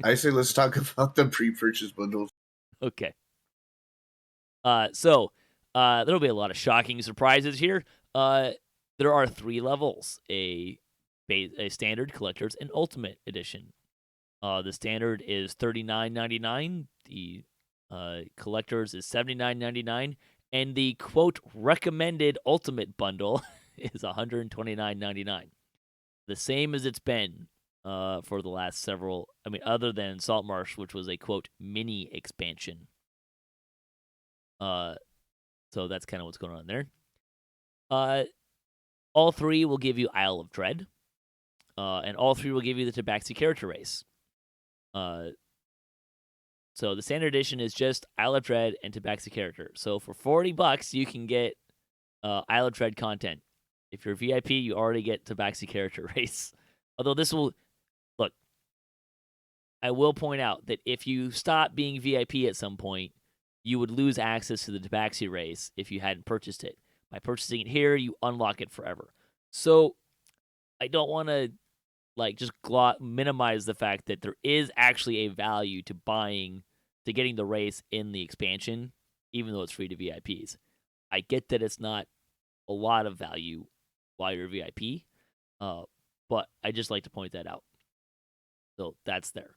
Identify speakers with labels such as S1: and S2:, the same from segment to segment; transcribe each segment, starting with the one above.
S1: I say let's talk about the pre-purchase bundles.
S2: Okay. There'll be a lot of shocking surprises here. There are 3 levels: a standard, collector's, and ultimate edition. The standard is $39.99. The collector's is $79.99, and the quote recommended ultimate bundle is $129.99. The same as it's been for the last several. I mean, other than Saltmarsh, which was a quote mini expansion. So that's kind of what's going on there. All 3 will give you Isle of Dread, and all 3 will give you the Tabaxi character race. So the standard edition is just Isle of Dread and Tabaxi character. So for $40, you can get Isle of Dread content. If you're VIP, you already get Tabaxi character race. Although this will look, I will point out that if you stop being VIP at some point, you would lose access to the Tabaxi race if you hadn't purchased it. By purchasing it here, you unlock it forever. So I don't want to just minimize the fact that there is actually a value to getting the race in the expansion, even though it's free to VIPs. I get that it's not a lot of value while you're VIP, but I just like to point that out. So that's there.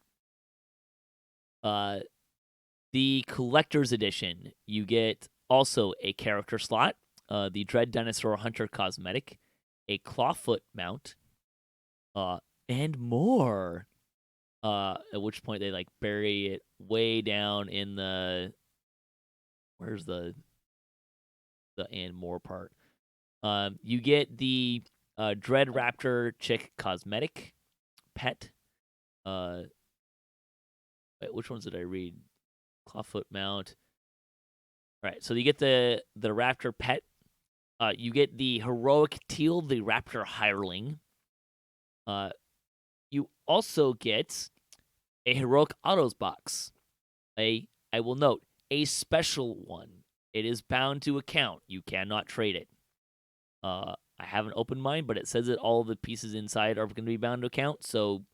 S2: The collector's edition, you get also a character slot, the Dread Dinosaur Hunter cosmetic, a clawfoot mount, and more. At which point they bury it way down in the where's the and more part. You get the Dread Raptor chick cosmetic pet. Wait, which ones did I read? Clawfoot mount. All right, so you get the Raptor pet. You get the heroic Teal, the Raptor hireling. You also get a heroic autos box. I will note, a special one. It is bound to account. You cannot trade it. I haven't opened mine, but it says that all the pieces inside are going to be bound to account. So,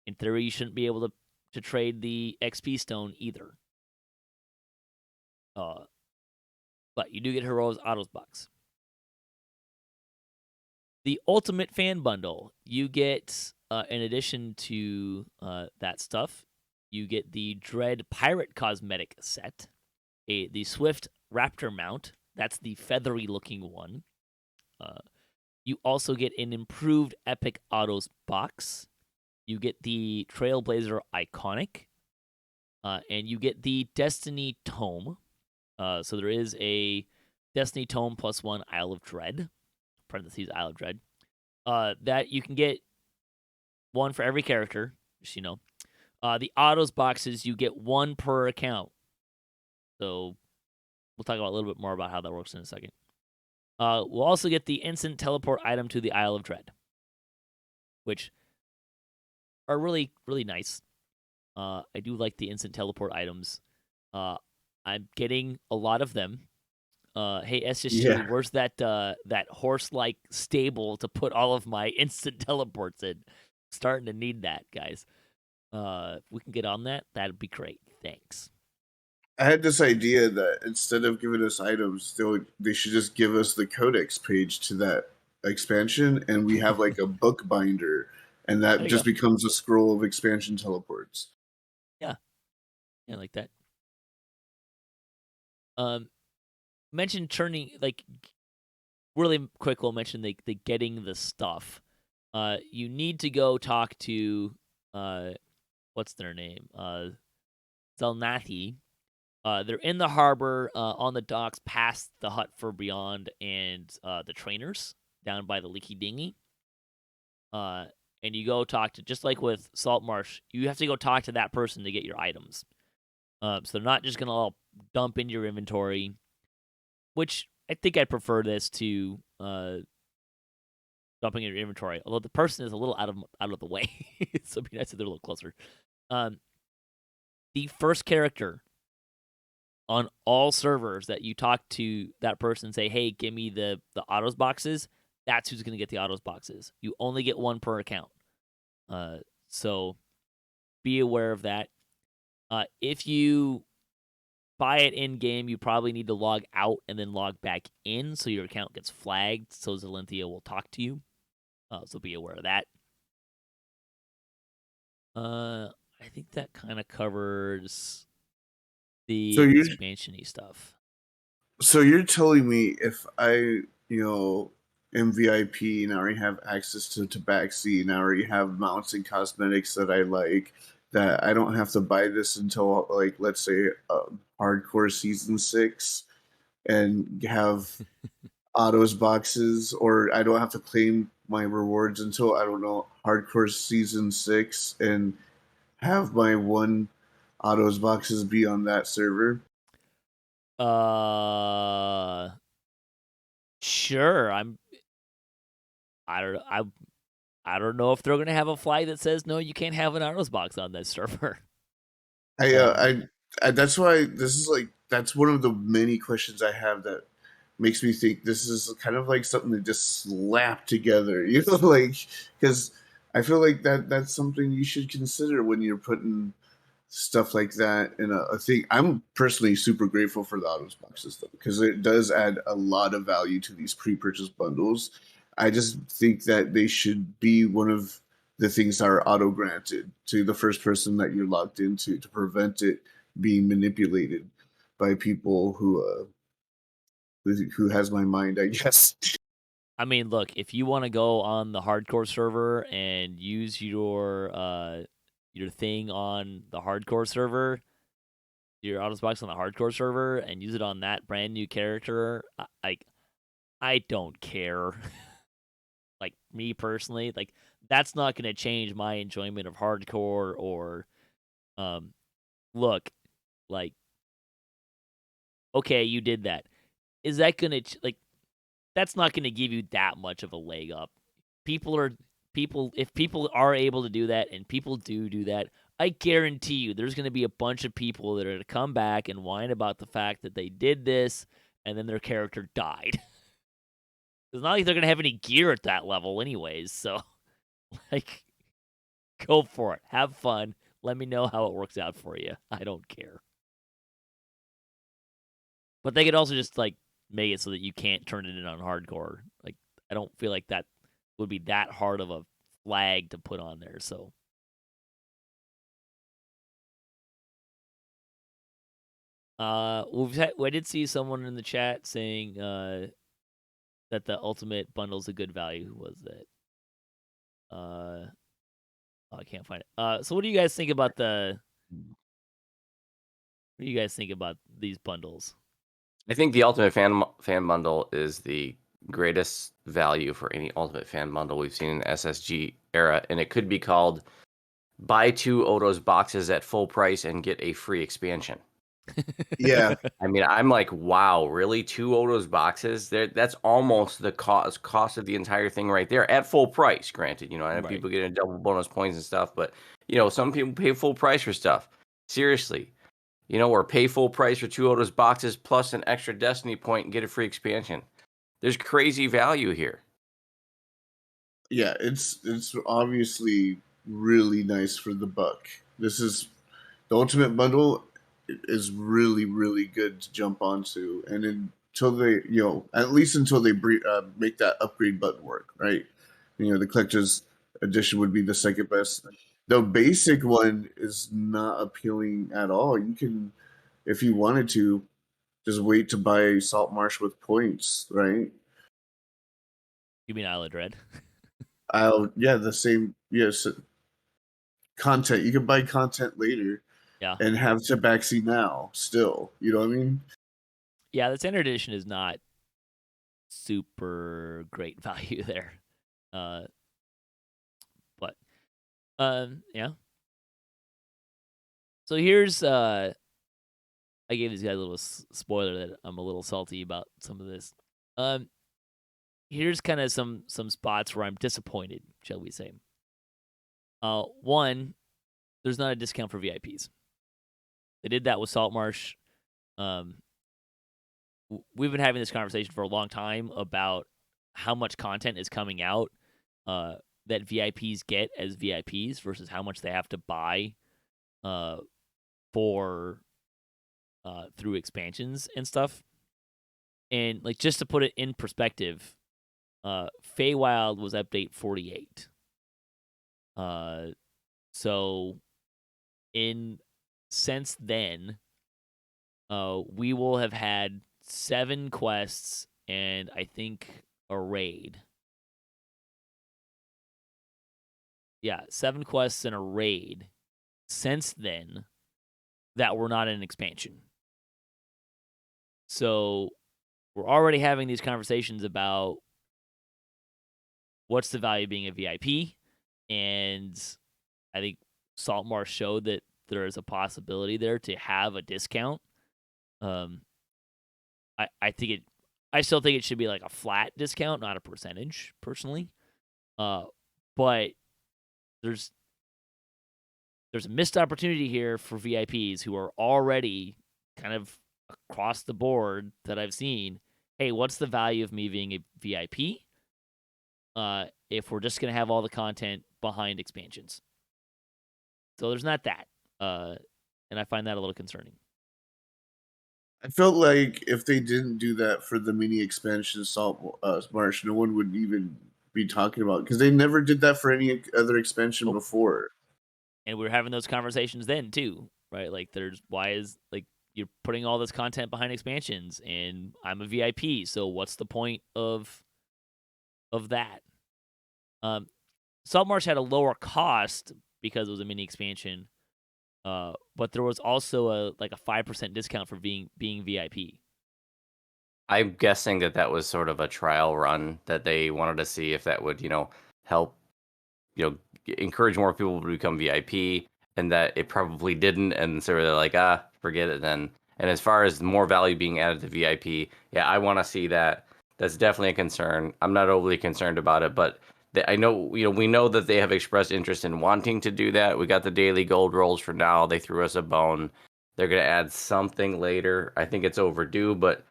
S2: in theory, you shouldn't be able to trade the XP stone either. But you do get Heroes Autos box. The Ultimate Fan Bundle, you get, in addition to that stuff, you get the Dread Pirate Cosmetic set, the Swift Raptor mount. That's the feathery-looking one. You also get an improved Epic Autos box. You get the Trailblazer Iconic. And you get the Destiny Tome. So there is a Destiny Tome +1 Isle of Dread, parentheses Isle of Dread, that you can get one for every character, just the autos boxes, you get one per account. So we'll talk about a little bit more about how that works in a second. We'll also get the instant teleport item to the Isle of Dread, which are really, really nice. I do like the instant teleport items. I'm getting a lot of them. Hey, SSG, where's that horse-like stable to put all of my instant teleports in? Starting to need that, guys. If we can get on that, that'd be great. Thanks.
S1: I had this idea that instead of giving us items, they should just give us the codex page to that expansion, and we have a book binder, and that just becomes a scroll of expansion teleports.
S2: Yeah, I like that. Mention turning really quick. We'll mention the getting the stuff. You need to go talk to what's their name? Zelnathi. They're in the harbor on the docks past the hut for Beyond and the trainers down by the Leaky Dinghy. And you go talk to, just like with Saltmarsh, you have to go talk to that person to get your items. So they're not just going to all dump into your inventory, which I think I'd prefer this to dumping in your inventory, although the person is a little out of the way. So it'd be nice if they're a little closer. The first character on all servers that you talk to that person, say, hey, give me the autos boxes, that's who's going to get the autos boxes. You only get one per account. So be aware of that. If you buy it in game, you probably need to log out and then log back in, so your account gets flagged. So Zalenthia will talk to you. So be aware of that. I think that kind of covers the expansion-y stuff.
S1: So you're telling me if I, am VIP and I already have access to Tabaxi and I already have mounts and cosmetics that I like, that I don't have to buy this until, like, let's say, hardcore season 6 and have autos boxes, or I don't have to claim my rewards until, I don't know, hardcore season 6 and have my one autos boxes be on that server.
S2: Sure. I don't know if they're gonna have a flag that says no, you can't have an autos box on that server.
S1: I that's why this is like, that's one of the many questions I have that makes me think this is kind of like something to just slap together, like, because I feel like that's something you should consider when you're putting stuff like that in a thing. I'm personally super grateful for the autos boxes though, because it does add a lot of value to these pre-purchase bundles. I just think that they should be one of the things that are auto granted to the first person that you're logged into, to prevent it being manipulated by people who has my mind, I guess.
S2: I mean, look, if you want to go on the hardcore server and use your thing on the hardcore server, your autos box on the hardcore server, and use it on that brand new character, I don't care. Like, me personally, like, that's not going to change my enjoyment of hardcore or look, like, okay, you did that. Is that going to like, that's not going to give you that much of a leg up. If people are able to do that, and people do that, I guarantee you there's going to be a bunch of people that are going to come back and whine about the fact that they did this and then their character died. It's not like they're going to have any gear at that level anyways, so like, go for it. Have fun. Let me know how it works out for you. I don't care. But they could also just, like, make it so that you can't turn it in on hardcore. Like, I don't feel like that would be that hard of a flag to put on there, so. We did see someone in the chat saying that the ultimate bundle's a good value. Who was that? I can't find it. So what do you guys think about these bundles?
S3: I think the Ultimate Fan Bundle is the greatest value for any Ultimate Fan Bundle we've seen in the SSG era, and it could be called buy 2 Odos boxes at full price and get a free expansion.
S1: Yeah.
S3: I mean, I'm like, wow, really? 2 Odos boxes? That's almost the cost of the entire thing right there at full price, granted. I know
S2: Right.
S3: people getting double bonus points and stuff, but, some people pay full price for stuff. Seriously. Or pay full price for 2 Odos boxes plus an extra Destiny point and get a free expansion. There's crazy value here.
S1: Yeah, it's obviously really nice for the buck. This is the ultimate bundle is really, really good to jump onto, and until they, at least until they make that upgrade button work, right? The collector's edition would be the second best. The basic one is not appealing at all. You can, if you wanted to, just wait to buy Salt Marsh with points, right?
S2: You mean Isle of Dread?
S1: The same. Yes, content. You can buy content later.
S2: Yeah.
S1: And have Tabaxi now still. You know what I mean?
S2: Yeah, the standard edition is not super great value there. But yeah. So here's I gave these guys a little spoiler that I'm a little salty about some of this. Here's kind of some spots where I'm disappointed, shall we say. One, there's not a discount for VIPs. They did that with Saltmarsh. We've been having this conversation for a long time about how much content is coming out that VIPs get as VIPs versus how much they have to buy for through expansions and stuff. And like just to put it in perspective, Feywild was update 48. So since then, we will have had 7 quests and I think a raid. Yeah, 7 quests and a raid since then that were not an expansion. So we're already having these conversations about what's the value of being a VIP, and I think Saltmarsh showed that there is a possibility there to have a discount. I still think it should be like a flat discount, not a percentage, personally. But there's a missed opportunity here for VIPs who are already kind of across the board that I've seen. Hey, what's the value of me being a VIP? If we're just gonna have all the content behind expansions. So there's not that. And I find that a little concerning.
S1: I felt like if they didn't do that for the mini expansion Salt Marsh, no one would even be talking about it, because they never did that for any other expansion before.
S2: And we were having those conversations then too, right? Like, why is like you're putting all this content behind expansions, and I'm a VIP, so what's the point of that? Saltmarsh had a lower cost because it was a mini expansion, but there was also a 5% discount for being VIP.
S3: I'm guessing that was sort of a trial run that they wanted to see if that would, help, encourage more people to become VIP, and that it probably didn't, and so they're like, forget it then. And as far as more value being added to VIP, yeah, I want to see that. That's definitely a concern. I'm not overly concerned about it, but I know, we know that they have expressed interest in wanting to do that. We got the daily gold rolls for now. They threw us a bone. They're going to add something later. I think it's overdue, but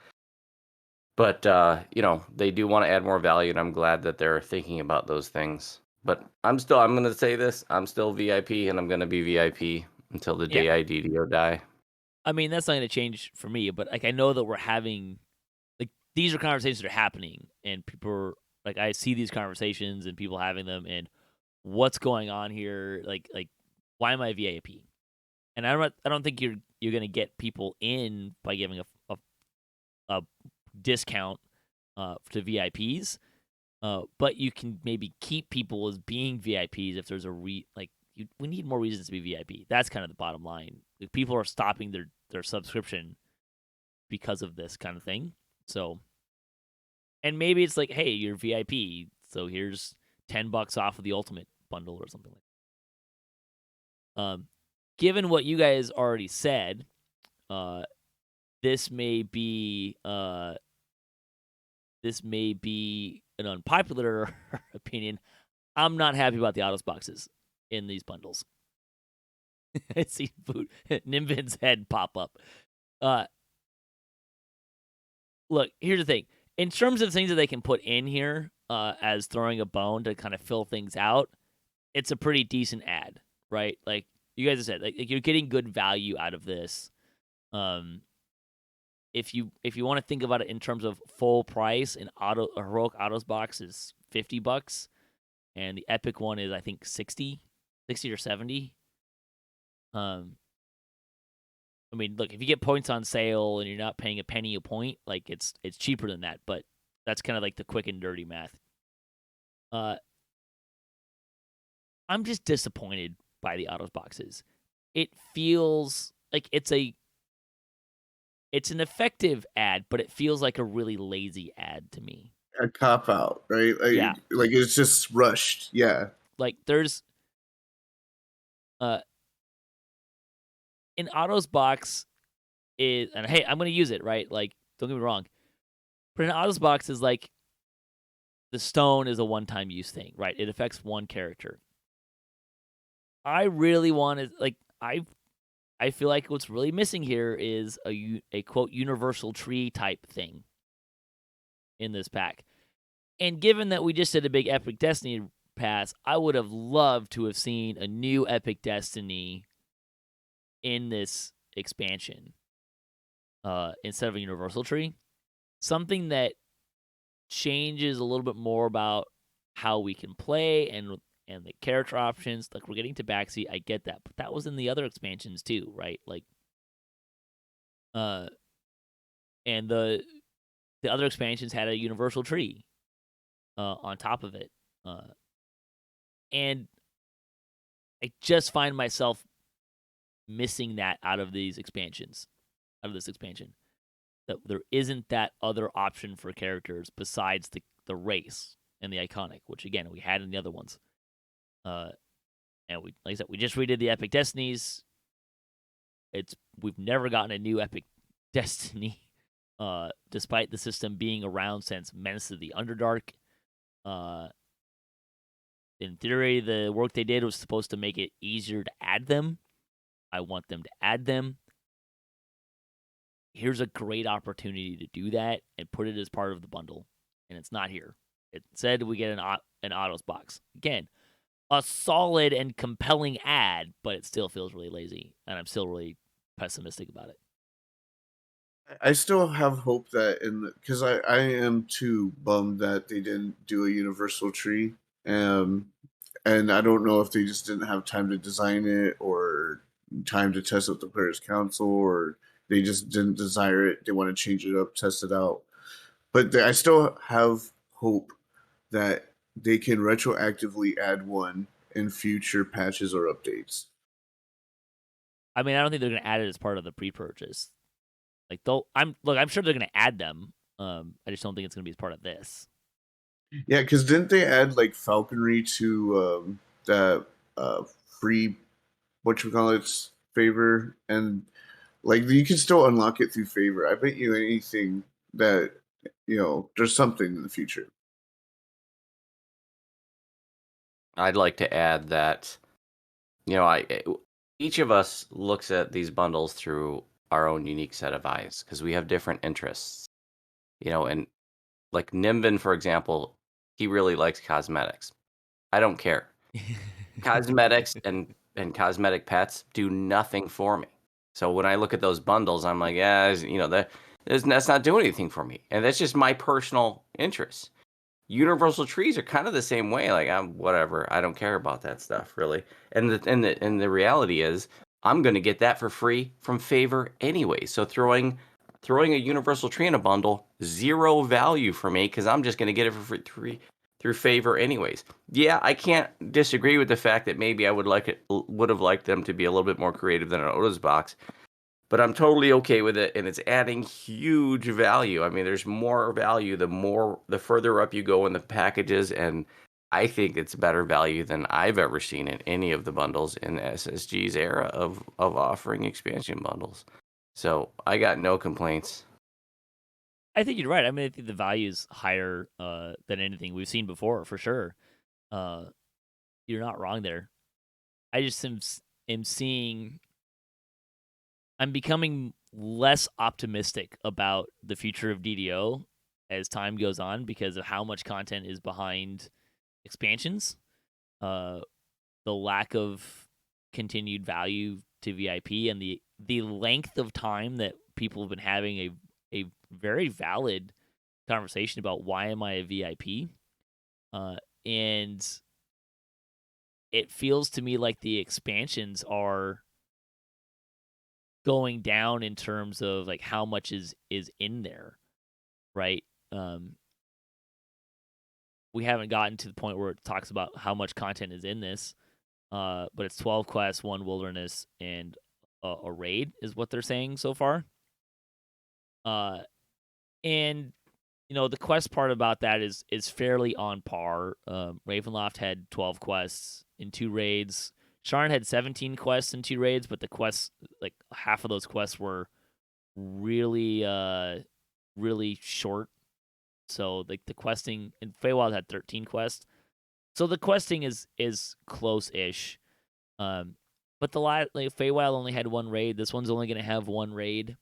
S3: they do want to add more value, and I'm glad that they're thinking about those things. But I'm going to say this, I'm still VIP, and I'm going to be VIP until the day I DDO die.
S2: I mean, that's not going to change for me, but I know that we're having, these are conversations that are happening, and people are, I see these conversations and people having them, and what's going on here? Like why am I VIP? And I don't think you're going to get people in by giving a discount to VIPs, but you can maybe keep people as being VIPs if there's we need more reasons to be VIP. That's kind of the bottom line. People are stopping their subscription because of this kind of thing. So, and maybe it's like, hey, you're VIP, so here's $10 off of the ultimate bundle or something like that. Given what you guys already said, this may be an unpopular opinion. I'm not happy about the autos boxes in these bundles. I see Nimvind's head pop up. Look, here's the thing. In terms of things that they can put in here as throwing a bone to kind of fill things out, it's a pretty decent ad, right? Like you guys have said, like you're getting good value out of this. If you want to think about it in terms of full price, a heroic autos box is $50, and the epic one is I think 60 or 70. I mean, look, if you get points on sale and you're not paying a penny a point, like it's cheaper than that, but that's kind of like the quick and dirty math. I'm just disappointed by the autos boxes. It feels like it's an effective ad, but it feels like a really lazy ad to me.
S1: A cop out, right? Like it's just rushed. Yeah.
S2: Like there's an autos box is, and hey, I'm gonna use it, right? Like, don't get me wrong, but an autos box is like the stone is a one-time use thing, right? It affects one character. I really want to I feel like what's really missing here is a quote universal tree type thing in this pack. And given that we just did a big Epic Destiny pass, I would have loved to have seen a new Epic Destiny in this expansion instead of a universal tree. Something that changes a little bit more about how we can play and the character options. Like, we're getting to backseat, I get that, but that was in the other expansions too, right? Like, and the other expansions had a universal tree on top of it, and I just find myself missing that out of this expansion. That there isn't that other option for characters besides the race and the iconic, which again we had in the other ones. And we, like I said, we just redid the Epic Destinies. We've never gotten a new Epic Destiny, despite the system being around since Menace of the Underdark. In theory, the work they did was supposed to make it easier to add them. I want them to add them. Here's a great opportunity to do that and put it as part of the bundle, and it's not here. It said we get an autos box. Again, a solid and compelling ad, but it still feels really lazy, and I'm still really pessimistic about it.
S1: I still have hope that because I am too bummed that they didn't do a universal tree. And I don't know if they just didn't have time to design it or time to test with the players council, or they just didn't desire it. They want to change it up, test it out. But I still have hope that they can retroactively add one in future patches or updates.
S2: I mean, I don't think they're going to add it as part of the pre-purchase. Like, I'm sure they're going to add them. I just don't think it's going to be as part of this.
S1: Yeah, because didn't they add like falconry to that free whatchamacallit's favor, and like you can still unlock it through favor. I bet you anything that there's something in the future.
S3: I'd like to add that each of us looks at these bundles through our own unique set of eyes because we have different interests. And like Nimvind, for example, he really likes cosmetics. I don't care. Cosmetics and cosmetic pets do nothing for me. So when I look at those bundles, I'm like, that's not doing anything for me. And that's just my personal interest. Universal trees are kind of the same way. Like, I'm whatever. I don't care about that stuff really. And the reality is, I'm going to get that for free from favor anyway. So throwing a universal tree in a bundle, zero value for me because I'm just going to get it for free through favor anyways. Yeah, I can't disagree with the fact that maybe I would have liked them to be a little bit more creative than an Otis box. But I'm totally okay with it, and it's adding huge value. I mean, there's more value the further up you go in the packages, and I think it's better value than I've ever seen in any of the bundles in SSG's era of offering expansion bundles. So I got no complaints.
S2: I think you're right. I mean, I think the value is higher than anything we've seen before, for sure. You're not wrong there. I just am seeing... I'm becoming less optimistic about the future of DDO as time goes on because of how much content is behind expansions, the lack of continued value to VIP, and the length of time that people have been having a very valid conversation about why am I a VIP, and it feels to me like the expansions are going down in terms of like how much is in there, right? We haven't gotten to the point where it talks about how much content is in this, but it's 12 quests, 1 wilderness, and a raid is what they're saying so far. And the quest part about that is fairly on par. Ravenloft had 12 quests in 2 raids. Sharn had 17 quests in 2 raids, but the quests, like half of those quests were really, really short. So like the questing, and Feywild had 13 quests. So the questing is close-ish. But Feywild only had 1 raid. This one's only going to have 1 raid.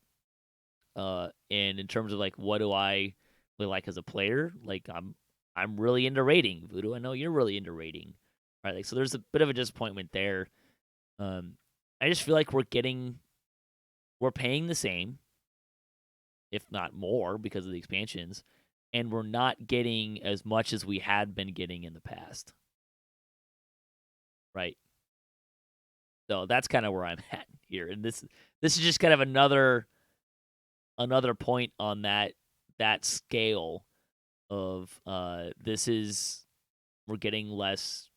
S2: And in terms of like what do I really like as a player, like I'm really into raiding. Voodoo, I know you're really into raiding. Right, like, so there's a bit of a disappointment there. I just feel like we're getting we're paying the same, if not more, because of the expansions, and we're not getting as much as we had been getting in the past. Right? So that's kind of where I'm at here. And this is just kind of another point on that scale of we're getting less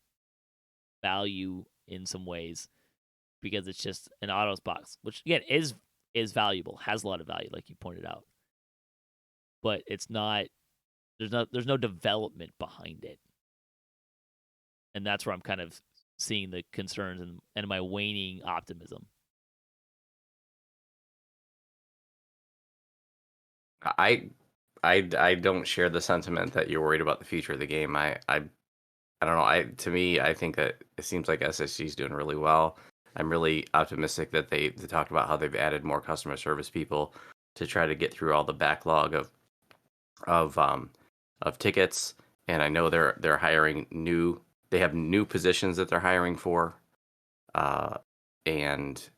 S2: value in some ways because it's just an autos box, which again is valuable, has a lot of value, like you pointed out. But it's not there's no development behind it. And that's where I'm kind of seeing the concerns and my waning optimism.
S3: I don't share the sentiment that you're worried about the future of the game. I don't know. To me, I think that it seems like SSG is doing really well. I'm really optimistic that they talked about how they've added more customer service people to try to get through all the backlog of tickets. And I know they're hiring they have new positions that they're hiring for. And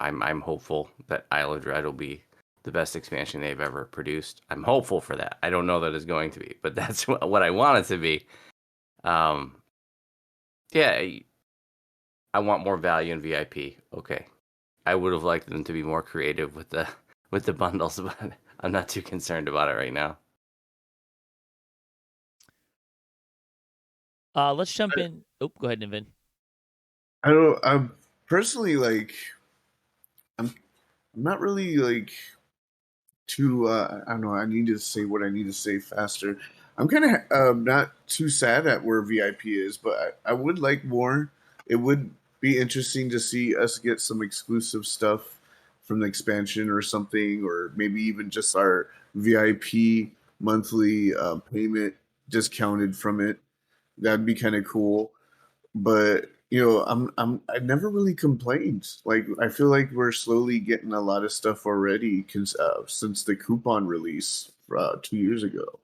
S3: I'm hopeful that Isle of Dread will be the best expansion they've ever produced. I'm hopeful for that. I don't know that it's going to be, but that's what I want it to be. Yeah, I want more value in VIP. Okay, I would have liked them to be more creative with the bundles, but I'm not too concerned about it right now.
S2: Let's jump in. Oh, go ahead, Nimvind.
S1: I'm personally like, I'm not really like too. I don't know. I need to say what I need to say faster. I'm kind of not too sad at where VIP is, but I would like more. It would be interesting to see us get some exclusive stuff from the expansion or something, or maybe even just our VIP monthly payment discounted from it. That'd be kind of cool. But I never really complained. Like I feel like we're slowly getting a lot of stuff already since the coupon release 2 years ago.